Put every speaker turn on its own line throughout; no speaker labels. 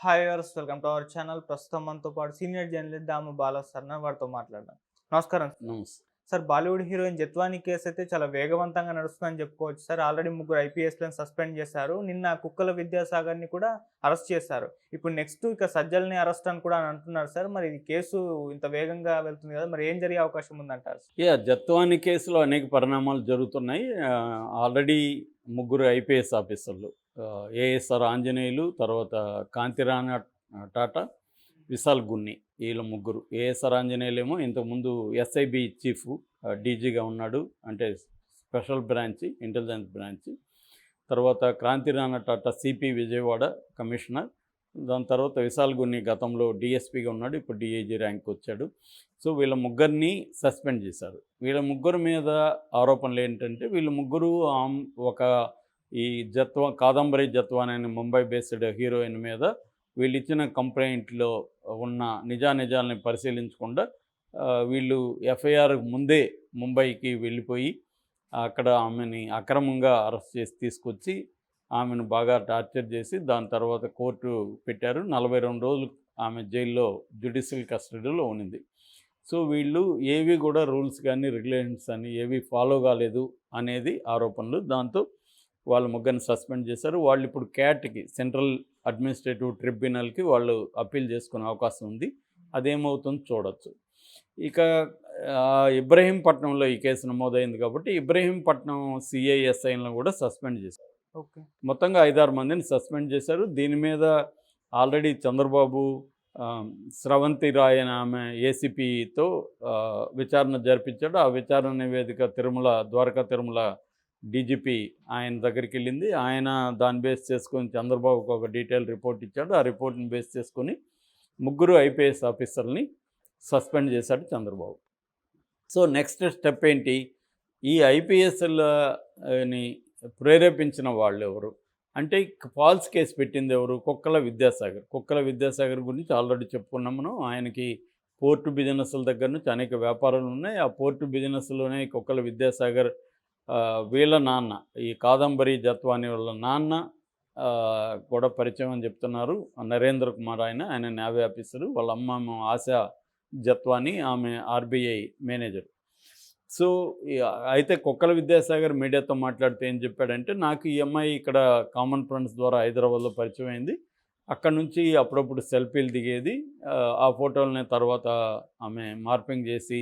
Hi viewers, welcome to our channel. ప్రస్తుతం మనతో పాటు సీనియర్ జర్నలిస్ట్ దాము బాలా సార్ ఉన్నారు. వారితో మాట్లాడదాం. నమస్కారం సార్.
నమస్తే.
Sir, Bollywood heroine Jethwani case అయితే చాలా వేగవంతంగా నడుస్తుందని చెప్పుకోవచ్చు సార్. ఆల్రెడీ ముగ్గురు ఐపీఎస్‌లను సస్పెండ్ చేశారు. నిన్న కుక్కల విద్యాసాగర్‌ని కూడా అరెస్ట్ చేశారు. ఇప్పుడు నెక్స్ట్ ఇక సజ్జల్‌ని అరెస్ట్ అని కూడా అంటున్నారు సార్. మరి ఈ కేసు ఇంత వేగంగా వెళ్తుంది కదా, మరి ఏం జరిగే అవకాశం ఉందంటారు?
జత్వాని కేసులో అనేక పరిణామాలు జరుగుతున్నాయి. ఆల్రెడీ ముగ్గురు ఐపీఎస్ ఆఫీసర్లు ఏఎస్ఆర్ ఆంజనేయులు, తర్వాత కాంతిరాణ టాటా, విశాల్ గున్ని, వీళ్ళ ముగ్గురు. ఏఎస్ఆర్ ఆంజనేయులేమో ఇంతకుముందు ఎస్ఐబి చీఫ్, డీజీగా ఉన్నాడు, అంటే స్పెషల్ బ్రాంచ్, ఇంటెలిజెన్స్ బ్రాంచ్. తర్వాత క్రాంతిరాణ టాటా సిపి విజయవాడ కమిషనర్. దాని తర్వాత విశాల్ గున్ని గతంలో డిఎస్పీగా ఉన్నాడు, ఇప్పుడు డిఐజీ ర్యాంక్ వచ్చాడు. సో వీళ్ళ ముగ్గురిని సస్పెండ్ చేశారు. వీళ్ళ ముగ్గురు మీద ఆరోపణలు ఏంటంటే, వీళ్ళ ముగ్గురు ఒక ఈ కాదంబరి జత్వాని అనే ముంబై బేస్డ్ హీరోయిన్ మీద వీళ్ళు ఇచ్చిన కంప్లైంట్లో ఉన్న నిజానిజాలని పరిశీలించకుండా వీళ్ళు ఎఫ్ఐఆర్ ముందే ముంబైకి వెళ్ళిపోయి అక్కడ ఆమెని అక్రమంగా అరెస్ట్ చేసి తీసుకొచ్చి ఆమెను బాగా టార్చర్ చేసి దాని తర్వాత కోర్టు పెట్టారు. 42 రోజులు ఆమె జైల్లో జ్యుడిషియల్ కస్టడీలో ఉన్నింది. సో వీళ్ళు ఏవి కూడా రూల్స్ కానీ రెగ్యులేషన్స్ అని ఏవి ఫాలో కాలేదు అనేది ఆరోపణలు. దాంతో వాళ్ళ ముగ్గురిని సస్పెండ్ చేశారు. వాళ్ళు ఇప్పుడు క్యాట్కి, సెంట్రల్ అడ్మినిస్ట్రేటివ్ ట్రిబ్యునల్కి వాళ్ళు అప్పీల్ చేసుకునే అవకాశం ఉంది. అదేమవుతుందో చూడొచ్చు. ఇక ఇబ్రహీంపట్నంలో ఈ కేసు నమోదైంది కాబట్టి ఇబ్రహీంపట్నం సిఐఎస్ఐలను కూడా సస్పెండ్ చేశారు.
ఓకే.
మొత్తంగా 5-6 మందిని సస్పెండ్ చేశారు. దీని మీద ఆల్రెడీ చంద్రబాబు స్రవంతి రాయ్ అనే ఆమె ఏసీపీతో విచారణ జరిపించాడు. ఆ విచారణ నివేదిక ద్వారకా తిరుమల డీజీపీ ఆయన దగ్గరికి వెళ్ళింది. ఆయన దాన్ని బేస్ చేసుకొని చంద్రబాబుకు ఒక డీటెయిల్ రిపోర్ట్ ఇచ్చాడు. ఆ రిపోర్ట్ని బేస్ చేసుకొని ముగ్గురు ఐపీఎస్ ఆఫీసర్ని సస్పెండ్ చేశాడు చంద్రబాబు. సో నెక్స్ట్ స్టెప్ ఏంటి? ఈ ఐపీఎస్ని ప్రేరేపించిన వాళ్ళు ఎవరు అంటే, ఫాల్స్ కేసు పెట్టింది ఎవరు? కుక్కల విద్యాసాగర్. కుక్కల విద్యాసాగర్ గురించి ఆల్రెడీ చెప్పుకున్నాం మనం. ఆయనకి పోర్టు బిజినెస్ల దగ్గర నుంచి అనేక వ్యాపారాలు ఉన్నాయి. ఆ పోర్టు బిజినెస్లోనే కుక్కల విద్యాసాగర్ వీళ్ళ నాన్న, ఈ కాదంబరి జత్వాని వాళ్ళ నాన్న కూడా పరిచయం అని చెప్తున్నారు. నరేంద్ర కుమార్ ఆయన నేవీ ఆఫీసరు. వాళ్ళ అమ్మ ఆశా జత్వాని, ఆమె ఆర్బీఐ మేనేజర్. సో అయితే కుక్కల విద్యాసాగర్ మీడియాతో మాట్లాడితే ఏం చెప్పాడంటే, నాకు ఈ అమ్మాయి ఇక్కడ కామన్ ఫ్రెండ్స్ ద్వారా హైదరాబాద్లో పరిచయం అయింది. అక్కడ నుంచి అప్పుడప్పుడు సెల్ఫీలు దిగేది. ఆ ఫోటోలని తర్వాత ఆమె మార్పింగ్ చేసి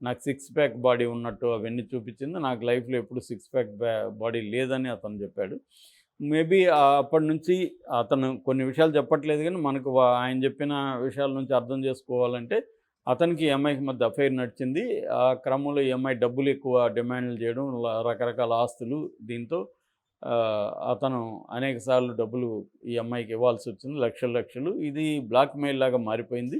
నాకు 6 ప్యాక్ బాడీ ఉన్నట్టు అవన్నీ చూపించింది. నాకు లైఫ్లో ఎప్పుడు 6 ప్యాక్ బాడీ లేదని అతను చెప్పాడు. మేబీ అప్పటి నుంచి అతను కొన్ని విషయాలు చెప్పట్లేదు, కానీ మనకు ఆయన చెప్పిన విషయాల నుంచి అర్థం చేసుకోవాలంటే అతనికి ఈఎంఐకి మధ్య అఫైర్ నడిచింది. ఆ క్రమంలో ఈఎంఐ డబ్బులు ఎక్కువ డిమాండ్లు చేయడం, రకరకాల ఆస్తులు, దీంతో అతను అనేక సార్లు డబ్బులు ఈఎంఐకి ఇవ్వాల్సి వచ్చింది, లక్షలు లక్షలు. ఇది బ్లాక్మెయిల్ లాగా మారిపోయింది.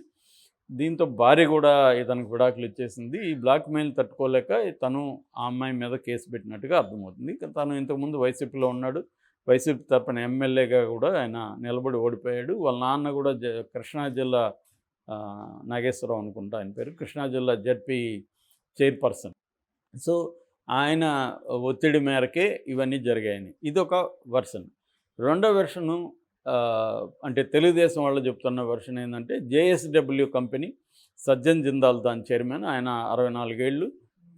దీంతో భార్య కూడా ఇతనికి విడాకులు ఇచ్చేసింది. ఈ బ్లాక్మెయిల్ తట్టుకోలేక తను ఆ అమ్మాయి మీద కేసు పెట్టినట్టుగా అర్థమవుతుంది. తను ఇంతకుముందు వైసీపీలో ఉన్నాడు. వైసీపీ తరపున ఎమ్మెల్యేగా కూడా ఆయన నిలబడి ఓడిపోయాడు. వాళ్ళ నాన్న కూడా కృష్ణా జిల్లా నాగేశ్వరరావు అనుకుంటా ఆయన పేరు, కృష్ణా జిల్లా జడ్పీ చైర్పర్సన్. సో ఆయన ఒత్తిడి మేరకే ఇవన్నీ జరిగాయని ఇదొక వెర్షన్. రెండో వెర్షను అంటే తెలుగుదేశం వాళ్ళు చెప్తున్న వెర్షన్ ఏంటంటే, జేఎస్డబ్ల్యూ కంపెనీ, సజ్జన్ జిందాల్ దాని చైర్మన్, ఆయన 64 ఏళ్ళు.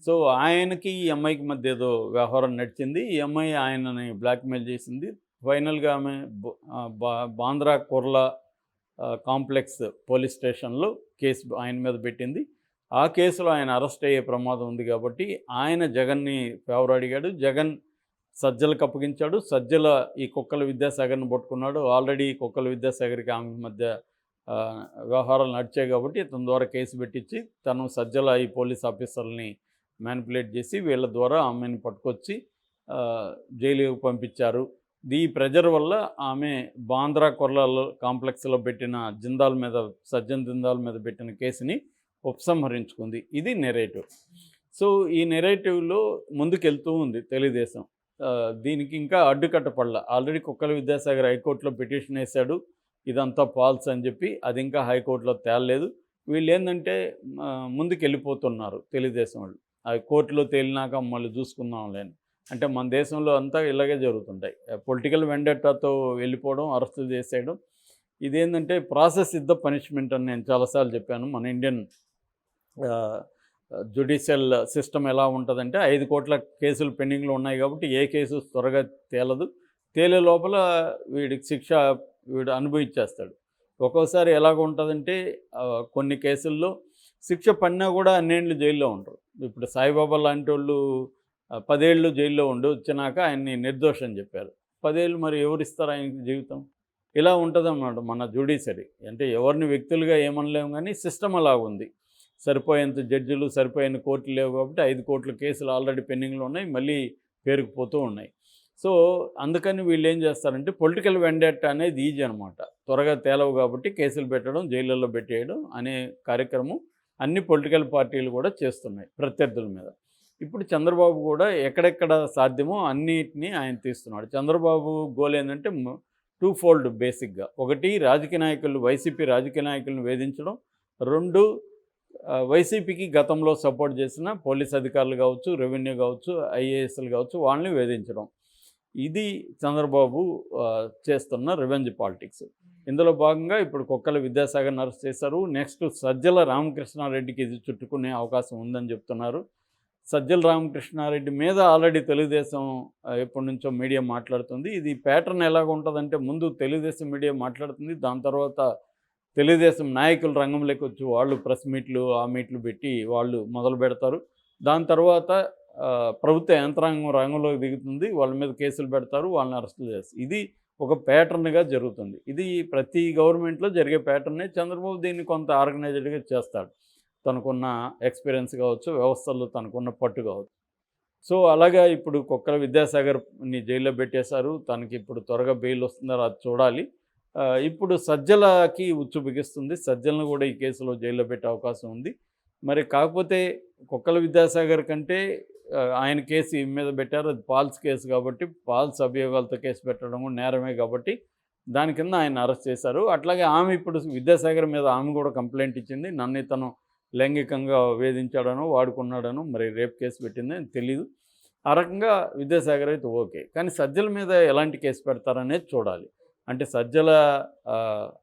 సో ఆయనకి ఈ అమ్మాయికి మధ్య ఏదో వ్యవహారం నడిచింది. ఈ అమ్మాయి ఆయనని బ్లాక్మెయిల్ చేసింది. ఫైనల్గా ఆమె బాంద్రా కుర్లా కాంప్లెక్స్ పోలీస్ స్టేషన్లో కేసు ఆయన మీద పెట్టింది. ఆ కేసులో ఆయన అరెస్ట్ అయ్యే ప్రమాదం ఉంది కాబట్టి ఆయన జగన్ని ఫేవర్ అడిగాడు. జగన్ సజ్జలకు అప్పగించాడు. సజ్జల ఈ కుక్కల విద్యాసాగర్ని పట్టుకున్నాడు. ఆల్రెడీ కుక్కల విద్యాసాగర్కి ఆమె మధ్య వ్యవహారాలు నడిచాయి కాబట్టి ఇతని ద్వారా కేసు పెట్టించి తను సజ్జల ఈ పోలీస్ ఆఫీసర్ని మ్యానిపులేట్ చేసి వీళ్ళ ద్వారా ఆమెను పట్టుకొచ్చి జైలుకి పంపించారు. ఈ ప్రెజర్ వల్ల ఆమె బాంద్రా కొర్లాలో కాంప్లెక్స్లో పెట్టిన సజ్జన్ జిందాల్ మీద పెట్టిన కేసుని ఉపసంహరించుకుంది. ఇది నెరేటివ్. సో ఈ నెరేటివ్లో ముందుకెళ్తూ ఉంది తెలుగుదేశం. దీనికి ఇంకా అడ్డుకట్టపడలా. ఆల్రెడీ కుక్కల విద్యాసాగర్ హైకోర్టులో పిటిషన్ వేశాడు, ఇదంతా ఫాల్స్ అని చెప్పి. అది ఇంకా హైకోర్టులో తేలలేదు. వీళ్ళు ఏంటంటే ముందుకెళ్ళిపోతున్నారు తెలుగుదేశం వాళ్ళు. అది కోర్టులో తేలినాక మళ్ళీ చూసుకుందాంలే అని. అంటే మన దేశంలో అంతా ఇలాగే జరుగుతుంటాయి. పొలిటికల్ వెండెట్టాతో వెళ్ళిపోవడం, అరెస్టులు చేసేయడం. ఇదేంటంటే ప్రాసెస్ ఇస్ ద పనిష్మెంట్ అని నేను చాలాసార్లు చెప్పాను. మన ఇండియన్ జ్యుడిషియల్ సిస్టమ్ ఎలా ఉంటుందంటే 5 కోట్ల కేసులు పెండింగ్లో ఉన్నాయి కాబట్టి ఏ కేసు త్వరగా తేలదు. తేలే లోపల వీడికి శిక్ష వీడు అనుభవించేస్తాడు. ఒక్కోసారి ఎలాగ ఉంటుందంటే కొన్ని కేసుల్లో శిక్ష పడినా కూడా అన్నేళ్ళు జైల్లో ఉంటారు. ఇప్పుడు సాయిబాబా లాంటి వాళ్ళు 10 ఏళ్ళు జైల్లో ఉండి వచ్చినాక ఆయన్ని నిర్దోషం చెప్పారు. 10 ఏళ్ళు మరి ఎవరిస్తారు ఆయనకి జీవితం? ఇలా ఉంటుందన్నమాట మన జ్యుడిషియరీ. అంటే ఎవరిని వ్యక్తులుగా ఏమనలేము కానీ సిస్టమ్ అలా ఉంది. సరిపోయేంత జడ్జిలు, సరిపోయిన కోర్టులు లేవు కాబట్టి 5 కోట్ల కేసులు ఆల్రెడీ పెండింగ్లో ఉన్నాయి, మళ్ళీ పేరుకుపోతూ ఉన్నాయి. సో అందుకని వీళ్ళు ఏం చేస్తారంటే పొలిటికల్ వెండెట్ అనేది ఈజీ అనమాట. త్వరగా తేలవు కాబట్టి కేసులు పెట్టడం, జైళ్ళల్లో పెట్టేయడం అనే కార్యక్రమం అన్ని పొలిటికల్ పార్టీలు కూడా చేస్తున్నాయి ప్రత్యర్థుల మీద. ఇప్పుడు చంద్రబాబు కూడా ఎక్కడెక్కడ సాధ్యమో అన్నిటినీ ఆయన తీస్తున్నాడు. చంద్రబాబు గోల్ ఏంటంటే 2 ఫోల్డ్ బేసిక్గా. ఒకటి రాజకీయ నాయకులు, వైసీపీ రాజకీయ నాయకులను వేధించడం. 2 వైసీపీకి గతంలో సపోర్ట్ చేసిన పోలీస్ అధికారులు కావచ్చు, రెవెన్యూ కావచ్చు, ఐఏఎస్లు కావచ్చు, వాళ్ళని వేధించడం. ఇది చంద్రబాబు చేస్తున్న రివెంజ్ పాలిటిక్స్. ఇందులో భాగంగా ఇప్పుడు కుక్కల విద్యాసాగర్ని అరెస్ట్ చేశారు. నెక్స్ట్ సజ్జల రామకృష్ణారెడ్డికి ఇది చుట్టుకునే అవకాశం ఉందని చెప్తున్నారు. సజ్జల రామకృష్ణారెడ్డి మీద ఆల్రెడీ తెలుగుదేశం ఎప్పటి నుంచో మీడియా మాట్లాడుతుంది. ఇది ప్యాటర్న్ ఎలాగ ఉంటుందంటే ముందు తెలుగుదేశం మీడియా మాట్లాడుతుంది, దాని తర్వాత తెలుగుదేశం నాయకులు రంగంలోకి వచ్చి వాళ్ళు ప్రెస్ మీట్లు, ఆ మీట్లు పెట్టి వాళ్ళు మొదలు పెడతారు. దాని తర్వాత ప్రభుత్వ యంత్రాంగం రంగంలోకి దిగుతుంది, వాళ్ళ మీద కేసులు పెడతారు, వాళ్ళని అరెస్టులు చేస్తారు. ఇది ఒక ప్యాటర్న్గా జరుగుతుంది. ఇది ప్రతి గవర్నమెంట్లో జరిగే ప్యాటర్నే. చంద్రబాబు దీన్ని కొంత ఆర్గనైజ్డ్గా చేస్తాడు. తనకున్న ఎక్స్పీరియన్స్ కావచ్చు, వ్యవస్థల్లో తనకున్న పట్టు కావచ్చు. సో అలాగా ఇప్పుడు కుక్కల విద్యాసాగర్ని జైల్లో పెట్టేశారు. తనకి ఇప్పుడు త్వరగా బెయిల్ వస్తుందో అది చూడాలి. ఇప్పుడు సజ్జలకి ఉచ్చు బిగిస్తుంది. సజ్జలను కూడా ఈ కేసులో జైల్లో పెట్టే అవకాశం ఉంది. మరి కాకపోతే కుక్కల విద్యాసాగర్ కంటే ఆయన కేసు ఈ మీద పెట్టారు, అది ఫాల్స్ కేసు కాబట్టి, ఫాల్స్ అభియోగాలతో కేసు పెట్టడం నేరమే కాబట్టి దాని కింద ఆయన అరెస్ట్ చేశారు. అట్లాగే ఆమె ఇప్పుడు విద్యాసాగర్ మీద ఆమె కూడా కంప్లైంట్ ఇచ్చింది. నన్ను ఇతను లైంగికంగా వేధించాడనో, వాడుకున్నాడనో, మరి రేప్ కేసు పెట్టింది అని తెలీదు. ఆ రకంగా విద్యాసాగర్ అయితే ఓకే. కానీ సజ్జల మీద ఎలాంటి కేసు పెడతారనేది చూడాలి. అంటే సజ్జల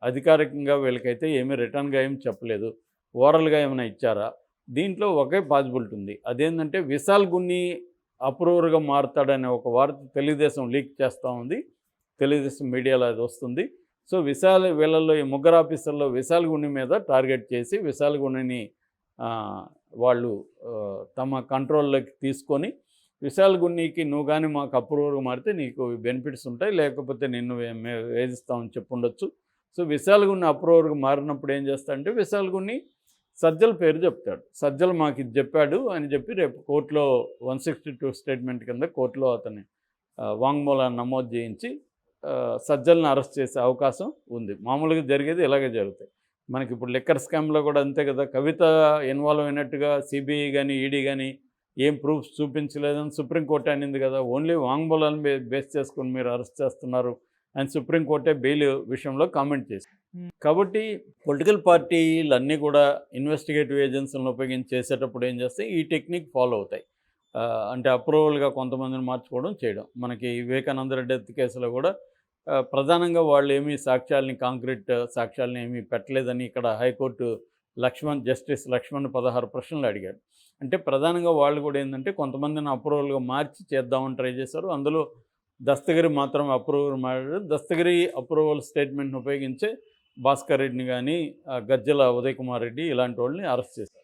అధికారికంగా వీళ్ళకైతే ఏమీ రిటర్న్గా ఏమి చెప్పలేదు, ఓరల్గా ఏమైనా ఇచ్చారా? దీంట్లో ఒకే పాసిబిలిటీ ఉంది. అదేంటంటే విశాల్ గున్ని అప్రూవర్గా మారుతాడనే ఒక వార్త తెలుగుదేశం లీక్ చేస్తూ ఉంది. తెలుగుదేశం మీడియాలో అది వస్తుంది. సో వీళ్ళల్లో ఈ ముగ్గురు ఆఫీసర్లో విశాల్ గున్ని మీద టార్గెట్ చేసి విశాల్ గున్నిని వాళ్ళు తమ కంట్రోల్లోకి తీసుకొని, విశాల్ గున్నీకి నువ్వు కానీ మాకు అప్రూవర్గా మారితే నీకు బెనిఫిట్స్ ఉంటాయి, లేకపోతే నిన్ను వేధిస్తామని చెప్పుండొచ్చు. సో విశాల్ గున్ని అప్రూవర్గా మారినప్పుడు ఏం చేస్తాడంటే విశాల్ గున్ని సజ్జల పేరు చెప్తాడు. సజ్జలు మాకు ఇది చెప్పాడు అని చెప్పి రేపు కోర్టులో 162 స్టేట్మెంట్ కింద కోర్టులో అతన్ని వాంగ్మూలాన్ని నమోదు చేయించి సజ్జలను అరెస్ట్ చేసే అవకాశం ఉంది. మామూలుగా జరిగేది ఇలాగే జరుగుతాయి. మనకి ఇప్పుడు లిక్కర్ స్కామ్లో కూడా అంతే కదా. కవిత ఇన్వాల్వ్ అయినట్టుగా సిబిఐ కానీ ఈడీ కానీ ఏం ప్రూఫ్స్ చూపించలేదని సుప్రీంకోర్టు అనింది కదా. ఓన్లీ వాంగ్మూలాన్ని బేస్ చేసుకొని మీరు అరెస్ట్ చేస్తున్నారు అని సుప్రీంకోర్టే బెయిల్ విషయంలో కామెంట్ చేసింది. కాబట్టి పొలిటికల్ పార్టీలు అన్నీ కూడా ఇన్వెస్టిగేటివ్ ఏజెన్సీలను ఉపయోగించి చేసేటప్పుడు ఏం చేస్తాయి, ఈ టెక్నిక్ ఫాలో అవుతాయి. అంటే అప్రూవల్గా కొంతమందిని మార్చుకోవడం చేయడం. మనకి వివేకానంద రెడ్డి డెత్ కేసులో కూడా ప్రధానంగా వాళ్ళు ఏమీ సాక్ష్యాలని, కాంక్రీట్ సాక్ష్యాలని ఏమీ పెట్టలేదని ఇక్కడ హైకోర్టు జస్టిస్ లక్ష్మణ్ 16 ప్రశ్నలు అడిగాడు. అంటే ప్రధానంగా వాళ్ళు కూడా ఏంటంటే కొంతమందిని అప్రూవల్గా మార్చి చేద్దామని ట్రై చేశారు. అందులో దస్తగిరి మాత్రం అప్రూవల్ మాట్లాడారు. దస్తగిరి అప్రూవల్ స్టేట్మెంట్ని ఉపయోగించే భాస్కర్ రెడ్డిని కానీ, గజ్జల ఉదయ్ కుమార్ రెడ్డి ఇలాంటి వాళ్ళని అరెస్ట్ చేశారు.